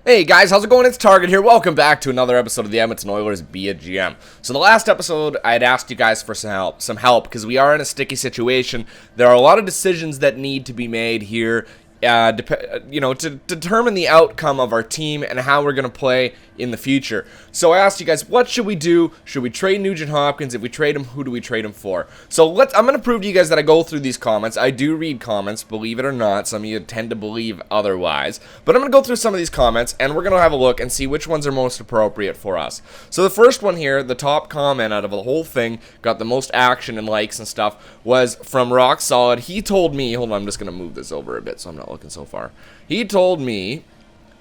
Hey guys, how's it going? It's Target here. Welcome back to another episode of the Edmonton Oilers Be a GM. So the last episode, I had asked you guys for some help because we are in a sticky situation. There are a lot of decisions that need to be made here, to determine the outcome of our team and how we're going to play in the future. So I asked you guys, what should we do? Should we trade Nugent Hopkins? If we trade him, who do we trade him for? So I'm going to prove to you guys that I go through these comments. I do read comments, believe it or not. Some of you tend to believe otherwise. But I'm going to go through some of these comments, and we're going to have a look and see which ones are most appropriate for us. So the first one here, the top comment out of the whole thing, got the most action and likes and stuff, was from Rock Solid. He told me, hold on, I'm just going to move this over a bit so I'm not looking so far. He told me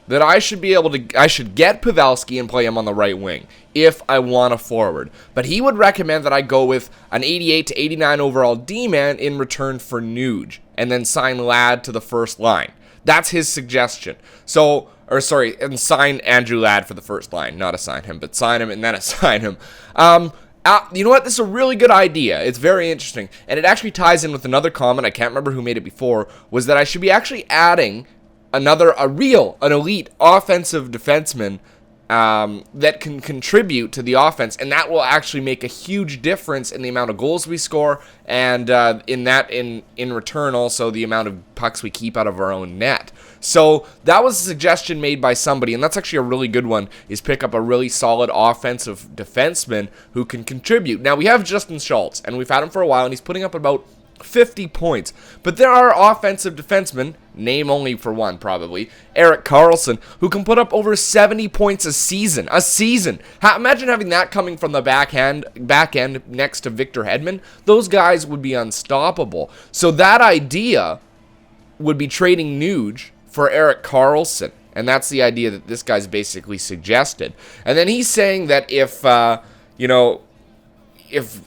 that I should get Pavelski and play him on the right wing if I want a forward. But he would recommend that I go with an 88 to 89 overall D-man in return for Nuge, and then sign Ladd to the first line. That's his suggestion. And sign Andrew Ladd for the first line. Not assign him, but sign him and then assign him. You know what? This is a really good idea. It's very interesting. And it actually ties in with another comment, I can't remember who made it before, was that I should be actually adding an elite offensive defenseman that can contribute to the offense, and that will actually make a huge difference in the amount of goals we score, and in return also the amount of pucks we keep out of our own net. So that was a suggestion made by somebody, and that's actually a really good one, is pick up a really solid offensive defenseman who can contribute. Now we have Justin Schultz, and we've had him for a while, and he's putting up about 50 points. But there are offensive defensemen, name only for one probably, Erik Karlsson, who can put up over 70 points a season. Imagine having that coming from the back end next to Victor Hedman. Those guys would be unstoppable. So that idea would be trading Nuge for Erik Karlsson. And that's the idea that this guy's basically suggested. And then he's saying that if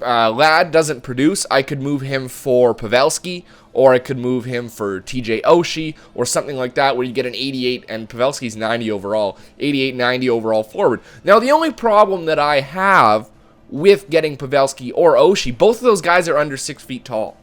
Ladd doesn't produce, I could move him for Pavelski, or I could move him for TJ Oshie, or something like that, where you get an 88, and Pavelski's 90 overall, 88, 90 overall forward. Now, the only problem that I have with getting Pavelski or Oshie, both of those guys are under 6 feet tall.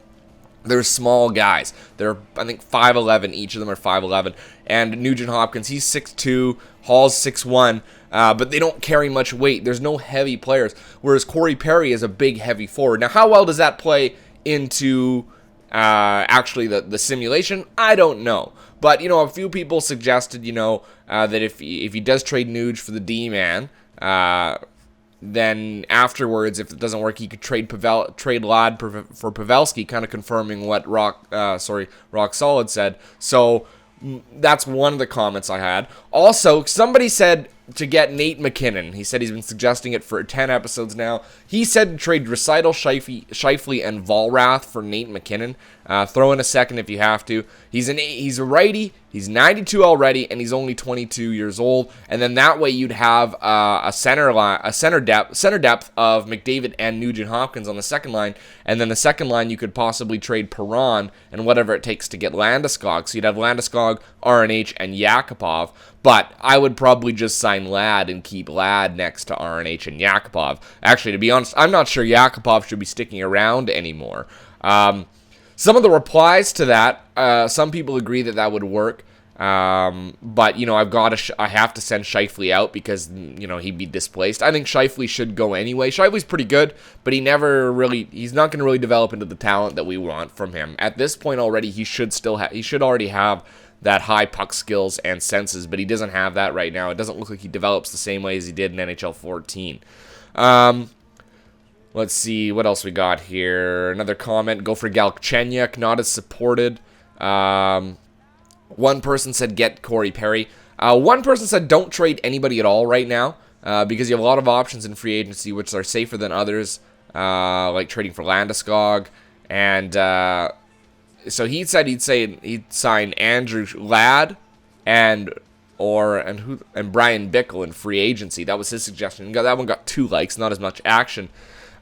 They're small guys. They're, I think, 5'11". Each of them are 5'11". And Nugent Hopkins, he's 6'2". Hall's 6'1". But they don't carry much weight. There's no heavy players. Whereas Corey Perry is a big, heavy forward. Now, how well does that play into actually the simulation? I don't know. But, a few people suggested, that if he does trade Nuge for the D-man, then afterwards, if it doesn't work, he could trade Ladd for Pavelski, kind of confirming what Rock Solid said. So that's one of the comments I had. Also, somebody said to get Nate McKinnon. He said he's been suggesting it for 10 episodes now. He said to trade Recital, Scheifele, and Volrath for Nate McKinnon. Throw in a second if you have to. He's a righty. He's 92 already, and he's only 22 years old. And then that way you'd have a center depth of McDavid and Nugent Hopkins on the second line. And then the second line you could possibly trade Perron and whatever it takes to get Landeskog. So you'd have Landeskog, RNH, and Yakupov. But I would probably just sign Ladd and keep Ladd next to RNH and Yakupov. Actually, to be honest, I'm not sure Yakupov should be sticking around anymore. Some of the replies to that, some people agree that would work. But, I have to send Scheifele out because, he'd be displaced. I think Scheifele should go anyway. Scheifele's pretty good, but he's not going to really develop into the talent that we want from him. At this point already, he should already have that high puck skills and senses, but he doesn't have that right now. It doesn't look like he develops the same way as he did in NHL 14. Let's see, what else we got here? Another comment, go for Galchenyuk, not as supported. One person said get Corey Perry. One person said don't trade anybody at all right now, because you have a lot of options in free agency which are safer than others, like trading for Landeskog. And so he said he'd sign Andrew Ladd and Brian Bickle in free agency. That was his suggestion. That one got 2 likes, not as much action.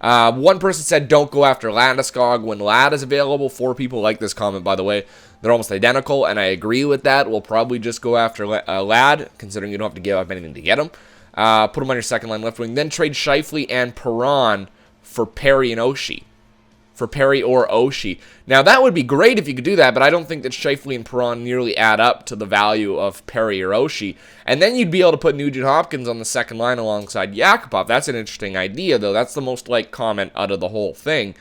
One person said don't go after Landeskog when Ladd is available. 4 people like this comment, by the way. They're almost identical, and I agree with that. We'll probably just go after Ladd, considering you don't have to give up anything to get him. Put him on your second line left wing. Then trade Scheifele and Perron for Perry and Oshie. for Perry or Oshie. Now, that would be great if you could do that, but I don't think that Scheifele and Perron nearly add up to the value of Perry or Oshie. And then you'd be able to put Nugent-Hopkins on the second line alongside Yakupov. That's an interesting idea, though. That's the most liked comment out of the whole thing.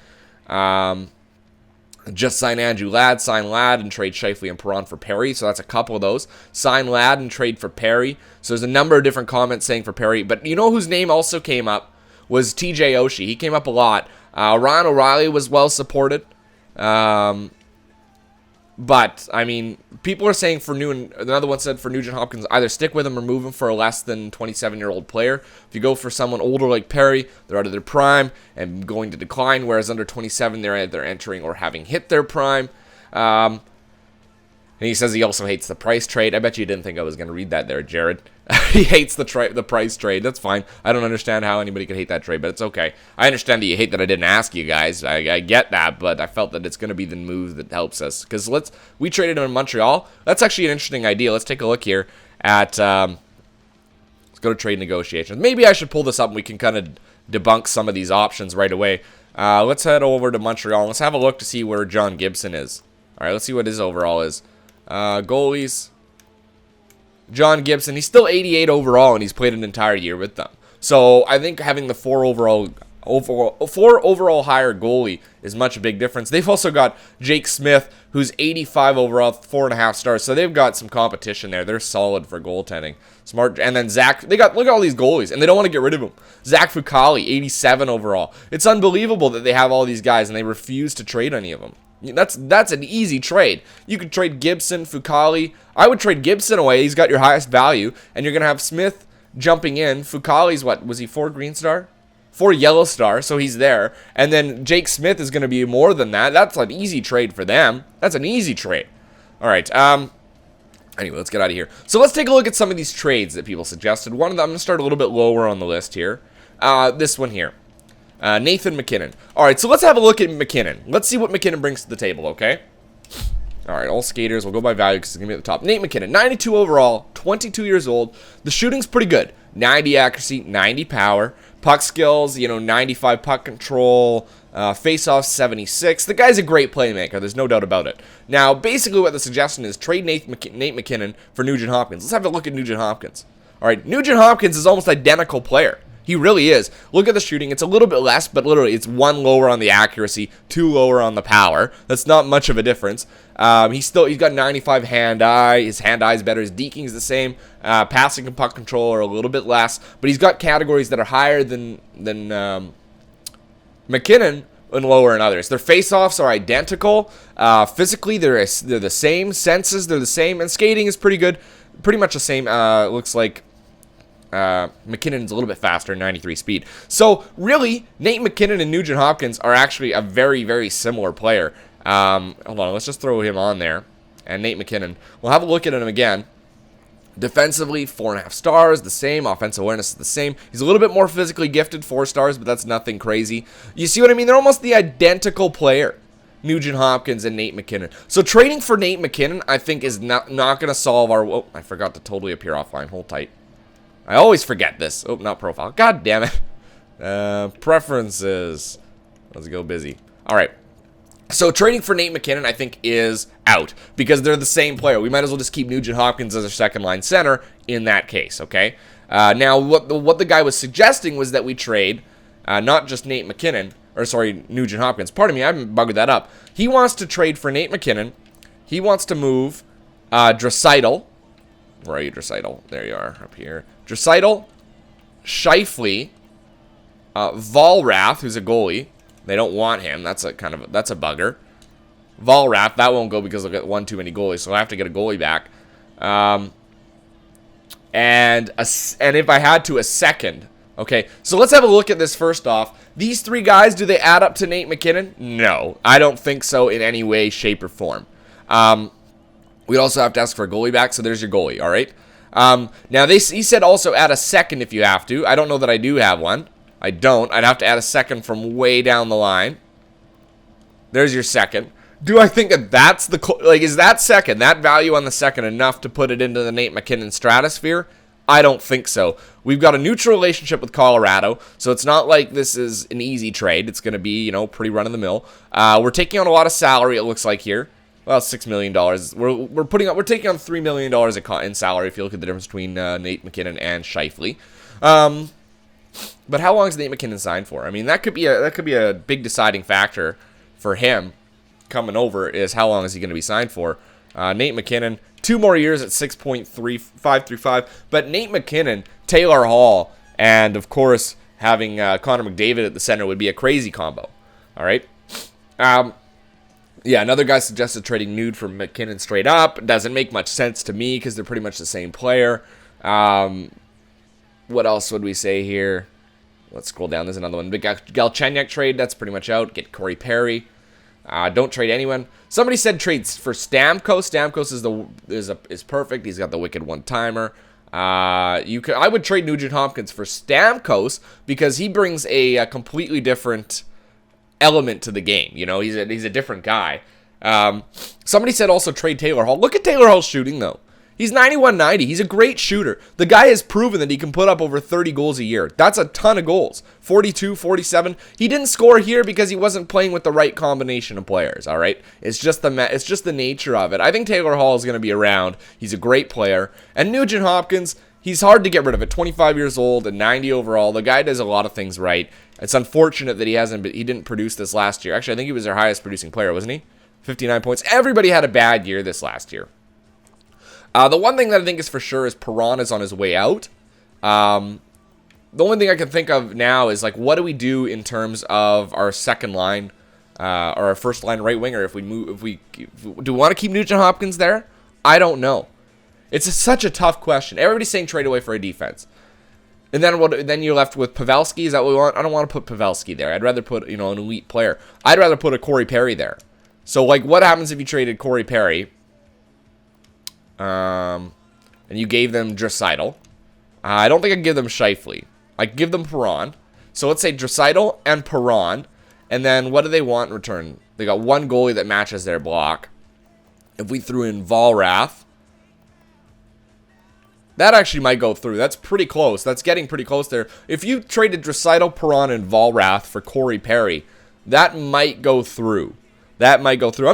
Just sign Andrew Ladd, sign Ladd, and trade Scheifele and Perron for Perry. So that's a couple of those. Sign Ladd and trade for Perry. So there's a number of different comments saying for Perry. But you know whose name also came up was TJ Oshie. He came up a lot. Ryan O'Reilly was well supported. But, I mean, people are saying for another one said for Nugent-Hopkins, either stick with him or move him for a less than 27-year-old player. If you go for someone older like Perry, they're out of their prime and going to decline, whereas under 27, they're either entering or having hit their prime. And he says he also hates the price trade. I bet you didn't think I was going to read that there, Jared. He hates the price trade. That's fine. I don't understand how anybody could hate that trade, but it's okay. I understand that you hate that I didn't ask you guys. I get that, but I felt that it's going to be the move that helps us. Because we traded him in Montreal. That's actually an interesting idea. Let's take a look here at... let's go to trade negotiations. Maybe I should pull this up and we can kind of debunk some of these options right away. Let's head over to Montreal. Let's have a look to see where John Gibson is. All right, let's see what his overall is. Goalies. John Gibson, he's still 88 overall, and he's played an entire year with them. So I think having the four overall higher goalie is much a big difference. They've also got Jake Smith, who's 85 overall, 4.5 stars. So they've got some competition there. They're solid for goaltending. Smart, and then Zach. Look at all these goalies, and they don't want to get rid of them. Zach Fucale, 87 overall. It's unbelievable that they have all these guys, and they refuse to trade any of them. That's an easy trade. You could trade Gibson, Fucale. I would trade Gibson away. He's got your highest value, and you're going to have Smith jumping in. Fucale's what? Was he 4 green star? 4 yellow star, so he's there. And then Jake Smith is going to be more than that. That's an easy trade for them. That's an easy trade. All right. Anyway, let's get out of here. So let's take a look at some of these trades that people suggested. One of them, I'm going to start a little bit lower on the list here. This one here. Nathan MacKinnon. All right, so let's have a look at MacKinnon. Let's see what MacKinnon brings to the table, okay? All right, all skaters. We'll go by value because it's going to be at the top. Nate MacKinnon, 92 overall, 22 years old. The shooting's pretty good. 90 accuracy, 90 power. Puck skills, 95 puck control. Face-off, 76. The guy's a great playmaker. There's no doubt about it. Now, basically what the suggestion is, trade Nate MacKinnon for Nugent-Hopkins. Let's have a look at Nugent-Hopkins. All right, Nugent-Hopkins is almost identical player. He really is. Look at the shooting. It's a little bit less, but literally it's 1 lower on the accuracy, 2 lower on the power. That's not much of a difference. He's got 95 hand-eye. His hand-eye is better. His deking's the same. Passing and puck control are a little bit less, but he's got categories that are higher than MacKinnon and lower in others. Their face-offs are identical. Physically, they're the same. Senses, they're the same. And skating is pretty good. Pretty much the same. Looks like MacKinnon's a little bit faster, 93 speed. So, really, Nate MacKinnon and Nugent-Hopkins are actually a very, very similar player. Hold on, let's just throw him on there. And Nate MacKinnon. We'll have a look at him again. Defensively, 4.5 stars, the same. Offensive awareness is the same. He's a little bit more physically gifted, 4 stars, but that's nothing crazy. You see what I mean? They're almost the identical player, Nugent-Hopkins and Nate MacKinnon. So trading for Nate MacKinnon, I think, is not going to solve our... Oh, I forgot to totally appear offline. Hold tight. I always forget this. Oh, not profile. God damn it. Preferences. Let's go busy. All right. So trading for Nate MacKinnon, I think, is out because they're the same player. We might as well just keep Nugent-Hopkins as our second-line center in that case, okay? Now, what the guy was suggesting was that we trade not just Nate MacKinnon, or sorry, Nugent-Hopkins. Pardon me, I haven't bugged that up. He wants to trade for Nate MacKinnon. He wants to move Draisaitl. Where are you, Draisaitl? There you are, up here. Draisaitl, Scheifele, Valrath, who's a goalie. They don't want him. That's a bugger. Valrath, that won't go because they'll get one too many goalies, so I have to get a goalie back. And if I had to, a second. Okay, so let's have a look at this first off. These 3 guys, do they add up to Nate MacKinnon? No, I don't think so in any way, shape, or form. We'd also have to ask for a goalie back, so there's your goalie, all right? Now, he said also add a second if you have to. I don't know that I do have one. I don't. I'd have to add a second from way down the line. There's your second. Do I think that that's is that second, that value on the second enough to put it into the Nate MacKinnon stratosphere? I don't think so. We've got a neutral relationship with Colorado, so it's not like this is an easy trade. It's going to be, you know, pretty run-of-the-mill. We're taking on a lot of salary, it looks like here. Well, $6 million. We're taking on $3 million in salary if you look at the difference between Nate MacKinnon and Scheifele. But how long is Nate MacKinnon signed for? I mean, that could be a big deciding factor for him coming over, is how long is he going to be signed for. Nate MacKinnon, 2 more years at 6.3535. But Nate MacKinnon, Taylor Hall, and of course having Connor McDavid at the center would be a crazy combo. All right. Yeah, another guy suggested trading Nude for MacKinnon straight up. It doesn't make much sense to me because they're pretty much the same player. What else would we say here? Let's scroll down. There's another one. Big Galchenyuk trade. That's pretty much out. Get Corey Perry. Don't trade anyone. Somebody said trades for Stamkos. Stamkos is perfect. He's got the wicked one-timer. I would trade Nugent Hopkins for Stamkos because he brings a completely different element to the game. You know, he's a different guy. Somebody said also trade Taylor Hall. Look at Taylor Hall's shooting though. He's 91-90. He's a great shooter. The guy has proven that he can put up over 30 goals a year. That's a ton of goals. 42, 47. He didn't score here because he wasn't playing with the right combination of players, all right? It's just the nature of it. I think Taylor Hall is going to be around. He's a great player. And Nugent Hopkins, he's hard to get rid of it. 25 years old and 90 overall. The guy does a lot of things right. It's unfortunate that he didn't produce this last year. Actually, I think he was their highest producing player, wasn't he? 59 points. Everybody had a bad year this last year. The one thing that I think is for sure is Perron is on his way out. The only thing I can think of now is, like, what do we do in terms of our second line or our first line right winger? Do we want to keep Nugent Hopkins there? I don't know. It's such a tough question. Everybody's saying trade away for a defense. And then you're left with Pavelski. Is that what we want? I don't want to put Pavelski there. I'd rather put, an elite player. I'd rather put a Corey Perry there. So, like, what happens if you traded Corey Perry and you gave them Draisaitl? I don't think I can give them Scheifele. I give them Perron. So let's say Draisaitl and Perron. And then what do they want in return? They got one goalie that matches their block. If we threw in Volrath, that actually might go through. That's pretty close. That's getting pretty close there. If you traded Draisaitl, Perron, and Volrath for Corey Perry, that might go through. I'm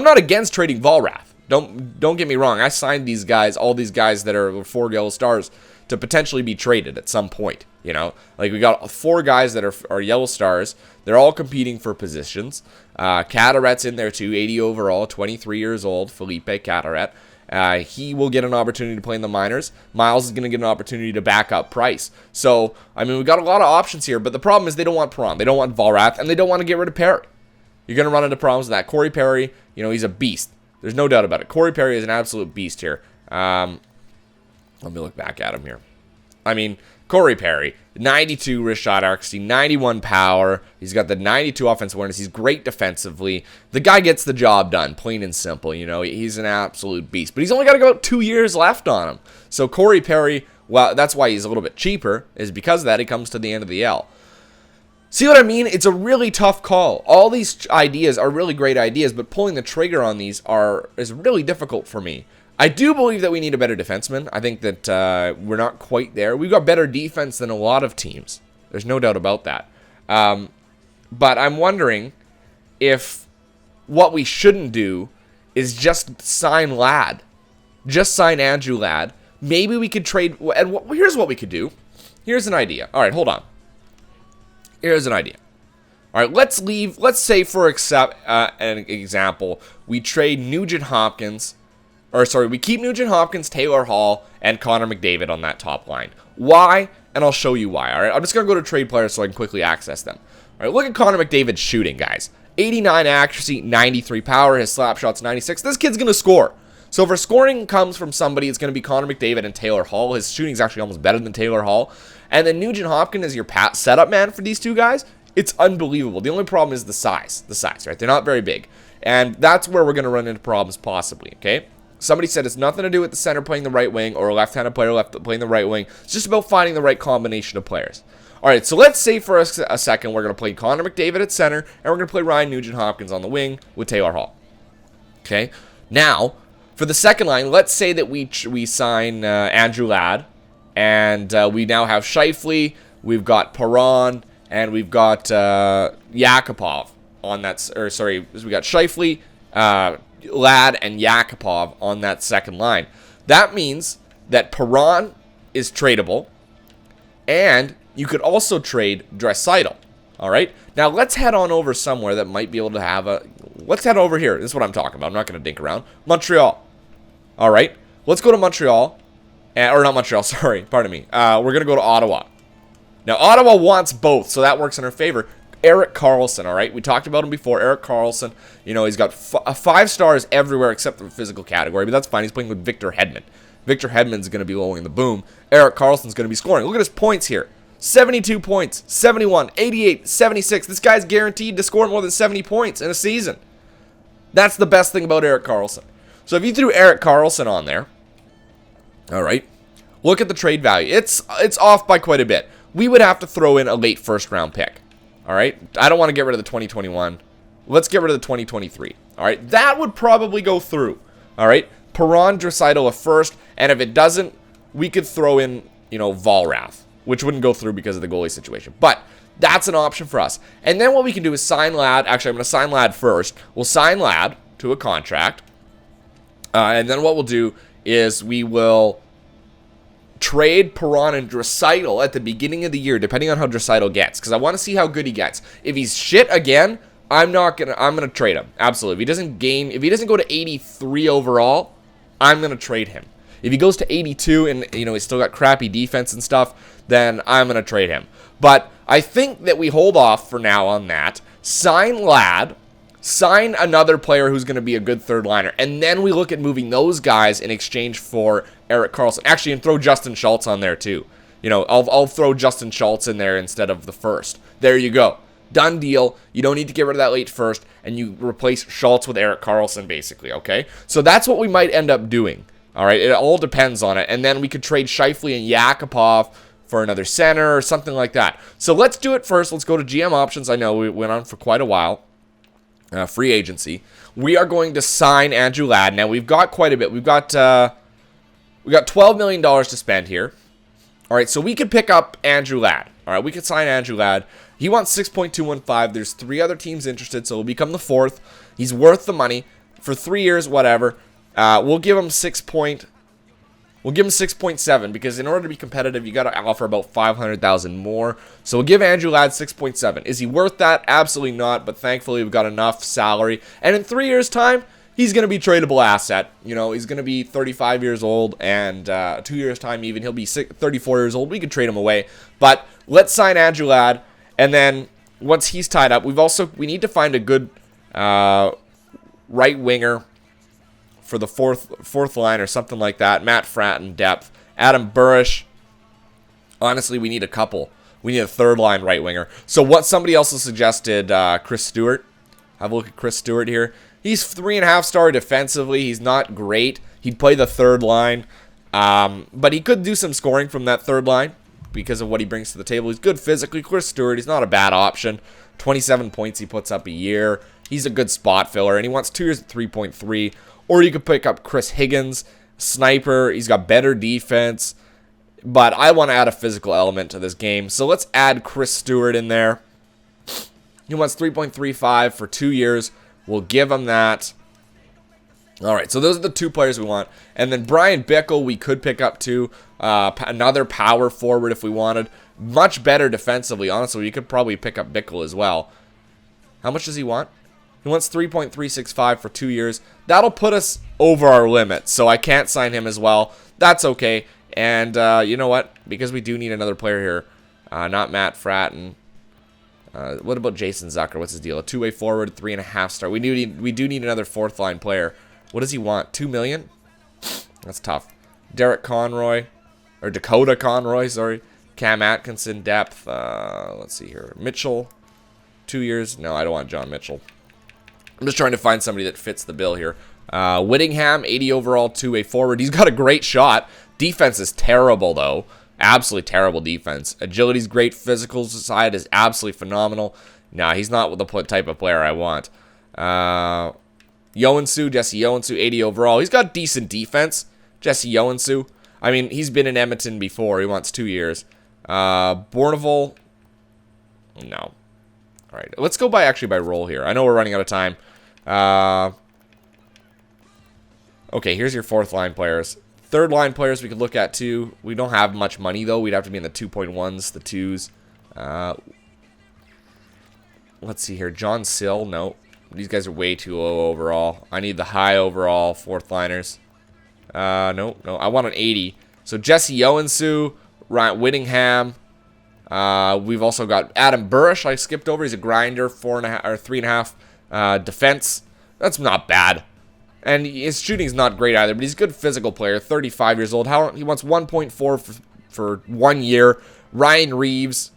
not against trading Volrath. Don't get me wrong. I signed these guys, all these guys that are 4 yellow stars, to potentially be traded at some point. Like we got 4 guys that are yellow stars. They're all competing for positions. Cataret's in there too, 80 overall, 23 years old. Felipe Cataret. He will get an opportunity to play in the minors. Miles is going to get an opportunity to back up Price. So, I mean, we've got a lot of options here, but the problem is they don't want Perron. They don't want Volrath, and they don't want to get rid of Perry. You're going to run into problems with that. Corey Perry, he's a beast. There's no doubt about it. Corey Perry is an absolute beast here. Let me look back at him here. I mean, Corey Perry, 92 wrist shot accuracy, 91 power. He's got the 92 offensive awareness. He's great defensively. The guy gets the job done, plain and simple. He's an absolute beast. But he's only got about 2 years left on him. So Corey Perry, well, that's why he's a little bit cheaper, is because of that he comes to the end of the L. See what I mean? It's a really tough call. All these ideas are really great ideas, but pulling the trigger on these is really difficult for me. I do believe that we need a better defenseman. I think that we're not quite there. We've got better defense than a lot of teams. There's no doubt about that. But I'm wondering if what we shouldn't do is just sign Ladd. Just sign Andrew Ladd. Maybe we could trade. And here's what we could do. Here's an idea. All right, hold on. Here's an idea. All right, let's say for an example, we trade Nugent Hopkins. We keep Nugent Hopkins, Taylor Hall, and Connor McDavid on that top line. Why? And I'll show you why, all right? I'm just going to go to trade players so I can quickly access them. All right, look at Connor McDavid's shooting, guys. 89 accuracy, 93 power, his slap shot's 96. This kid's going to score. So if our scoring comes from somebody, it's going to be Connor McDavid and Taylor Hall. His shooting's actually almost better than Taylor Hall. And then Nugent Hopkins is your setup man for these two guys. It's unbelievable. The only problem is the size, right? They're not very big. And that's where we're going to run into problems possibly, okay? Somebody said it's nothing to do with the center playing the right wing or a left-handed player playing the right wing. It's just about finding the right combination of players. All right, so let's say for a second we're going to play Connor McDavid at center, and we're going to play Ryan Nugent Hopkins on the wing with Taylor Hall. Okay? Now, for the second line, let's say that we sign Andrew Ladd And we now have Scheifele, we've got Perron, and we've got Yakupov on that. Or sorry, we got Scheifele, Ladd, and Yakupov on that second line. That means that Perron is tradable, and you could also trade Draisaitl. All right. Now let's head on over somewhere that might be able to have a. Let's head over here. This is what I'm talking about. I'm not going to dink around. Montreal. All right. Let's go to Montreal. Or not Montreal, sorry, pardon me. We're going to go to Ottawa. Now, Ottawa wants both, so that works in our favor. Erik Karlsson, all right? We talked about him before. Erik Karlsson, he's got 5 stars everywhere except the physical category, but that's fine. He's playing with Victor Hedman. Victor Hedman's going to be blowing the boom. Erik Karlsson's going to be scoring. Look at his points here. 72 points, 71, 88, 76. This guy's guaranteed to score more than 70 points in a season. That's the best thing about Erik Karlsson. So if you threw Erik Karlsson on there, all right, look at the trade value. It's off by quite a bit. We would have to throw in a late first-round pick. All right, I don't want to get rid of the 2021. Let's get rid of the 2023. All right, that would probably go through. All right, Perron, Draisaitl a first, and if it doesn't, we could throw in, Volrath, which wouldn't go through because of the goalie situation. But that's an option for us. And then what we can do is sign Ladd. Actually, I'm going to sign Ladd first. We'll sign Ladd to a contract. And then what we'll do is we will trade Perron and Draisaitl at the beginning of the year, depending on how Draisaitl gets, because I want to see how good he gets. If he's shit again, I'm gonna trade him. Absolutely. If he doesn't go to 83 overall, I'm gonna trade him. If he goes to 82 and he's still got crappy defense and stuff, then I'm gonna trade him. But I think that we hold off for now on that. Sign Ladd. Sign another player who's going to be a good third liner. And then we look at moving those guys in exchange for Erik Karlsson. Actually, and throw Justin Schultz on there too. I'll throw Justin Schultz in there instead of the first. There you go. Done deal. You don't need to get rid of that late first. And you replace Schultz with Erik Karlsson, basically, okay? So that's what we might end up doing. All right? It all depends on it. And then we could trade Scheifele and Yakupov for another center or something like that. So let's do it first. Let's go to GM options. I know we went on for quite a while. Free agency. We are going to sign Andrew Ladd. Now we've got quite a bit. We got $12 million to spend here. All right, so we could pick up Andrew Ladd. All right, we could sign Andrew Ladd. He wants 6.215. There's 3 other teams interested, so he'll become the 4th. He's worth the money for 3 years, whatever. We'll give him 6.7 because in order to be competitive, you got to offer about $500,000 more. So we'll give Andrew Ladd 6.7. Is he worth that? Absolutely not. But thankfully, we've got enough salary. And in 3 years' time, he's going to be a tradable asset. He's going to be 35 years old, and 2 years' time even he'll be 34 years old. We could trade him away. But let's sign Andrew Ladd, and then once he's tied up, we need to find a good right winger for the fourth line or something like that. Matt Fratton, depth. Adam Burish. Honestly, we need a couple. We need a third line right winger. So what somebody else has suggested, Chris Stewart. Have a look at Chris Stewart here. He's 3.5 star defensively. He's not great. He'd play the third line. But he could do some scoring from that third line because of what he brings to the table. He's good physically. Chris Stewart, he's not a bad option. 27 points he puts up a year. He's a good spot filler, and he wants 2 years at 3.3. Or you could pick up Chris Higgins, sniper. He's got better defense. But I want to add a physical element to this game. So let's add Chris Stewart in there. He wants 3.35 for 2 years. We'll give him that. All right, so those are the 2 players we want. And then Brian Bickle, we could pick up too. Another power forward if we wanted. Much better defensively. Honestly, we could probably pick up Bickle as well. How much does he want? He wants 3.365 for 2 years. That'll put us over our limit, so I can't sign him as well. That's okay. And you know what? Because we do need another player here. Not Matt Fratton. What about Jason Zucker? What's his deal? A 2-way forward, 3.5 star. We do need another 4th line player. What does he want? $2 million? That's tough. Derek Conroy. Or Dakota Conroy, sorry. Cam Atkinson, depth. Let's see here. Mitchell. 2 years. No, I don't want John Mitchell. I'm just trying to find somebody that fits the bill here. Whittingham, 80 overall, 2-way forward. He's got a great shot. Defense is terrible, though. Absolutely terrible defense. Agility's great. Physical side is absolutely phenomenal. Nah, he's not the type of player I want. Jesse Yoansu, 80 overall. He's got decent defense. Jesse Yoansu. I mean, he's been in Edmonton before. He wants 2 years. Bourneval, no. All right, let's go by role here. I know we're running out of time. Okay, here's your fourth line players. Third line players we could look at too. We don't have much money though. We'd have to be in the 2.1s, the 2s. Let's see here. John Sill, no. These guys are way too low overall. I need the high overall fourth liners. No. I want an 80. So Jesse Owensue, Ryan Whittingham. We've also got Adam Burrish. I skipped over. He's a grinder, 4.5 or 3.5 defense. That's not bad. And his shooting's not great either, but he's a good physical player. 35 years old. He wants 1.4 for 1 year. Ryan Reeves.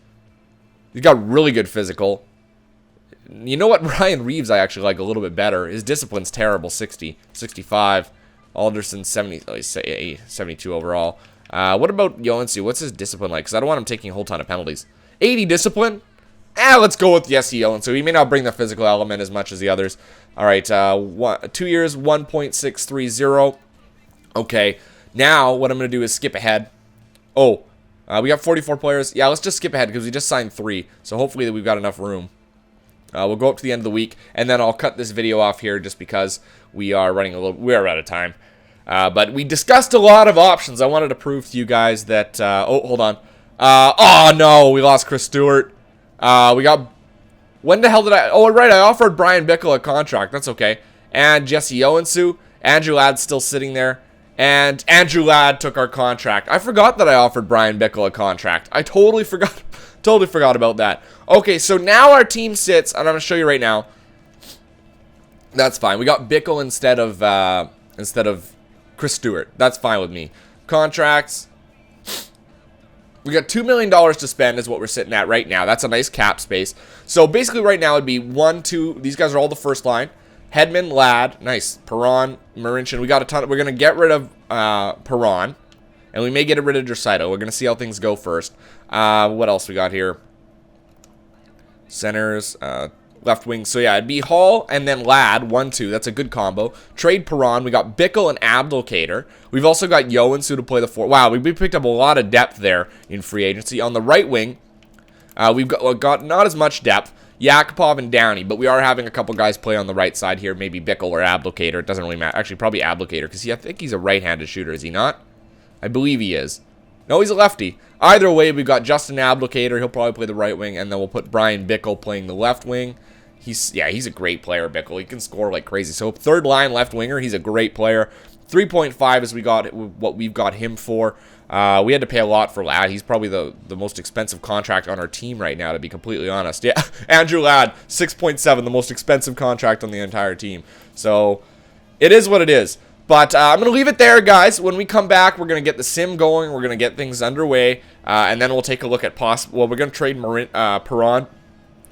He's got really good physical. You know what? Ryan Reeves I actually like a little bit better. His discipline's terrible. 60, 65. Alderson 70, 72 overall. What about Owensue? What's his discipline like? Because I don't want him taking a whole ton of penalties. 80 discipline? Let's go with Jesse Owensue. He may not bring the physical element as much as the others. All right, 2 years, 1.630. Okay, now what I'm going to do is skip ahead. Oh, we got 44 players. Yeah, let's just skip ahead because we just signed 3. So hopefully we've got enough room. We'll go up to the end of the week, and then I'll cut this video off here just because we are we're out of time. But we discussed a lot of options. I wanted to prove to you guys that, oh, hold on. Oh, no, we lost Chris Stewart. When the hell did oh, right, I offered Brian Bickle a contract. That's okay. And Jesse Owensue. Andrew Ladd's still sitting there. And Andrew Ladd took our contract. I forgot that I offered Brian Bickle a contract. I totally forgot about that. Okay, so now our team sits, and I'm going to show you right now. That's fine. We got Bickle instead of Chris Stewart. That's fine with me. Contracts. We got $2 million to spend is what we're sitting at right now. That's a nice cap space. So basically right now it'd be 1, 2. These guys are all the first line. Hedman, Ladd, nice. Perron, Marincin. We got a ton. We're going to get rid of Perron. And we may get rid of Draisaitl. We're going to see how things go first. What else we got here? Centers, left wing. So yeah, it'd be Hall and then Ladd, 1, 2. That's a good combo. Trade Perron. We got Bickle and Abdelkader. We've also got Owensue to play the 4. Wow, we picked up a lot of depth there in free agency. On the right wing, we've got not as much depth. Yakupov and Downey, but we are having a couple guys play on the right side here. Maybe Bickle or Abdelkader. It doesn't really matter. Actually, probably Abdelkader because I think he's a right-handed shooter. Is he not? I believe he is. No, he's a lefty. Either way, we've got Justin Abdelkader. He'll probably play the right wing, and then we'll put Brian Bickle playing the left wing. He's a great player, Bickle. He can score like crazy. So third line left winger, he's a great player. 3.5 is what we've got him for. We had to pay a lot for Ladd. He's probably the most expensive contract on our team right now, to be completely honest. Yeah, Andrew Ladd, 6.7, the most expensive contract on the entire team. So it is what it is. But I'm going to leave it there, guys. When we come back, we're going to get the sim going. We're going to get things underway. And then we'll take a look at we're going to trade Perron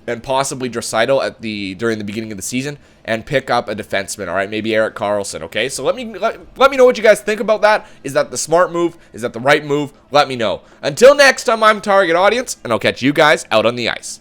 and possibly Draisaitl during the beginning of the season and pick up a defenseman, all right? Maybe Erik Karlsson, okay? So let me know what you guys think about that. Is that the smart move? Is that the right move? Let me know. Until next time, I'm Target Audience, and I'll catch you guys out on the ice.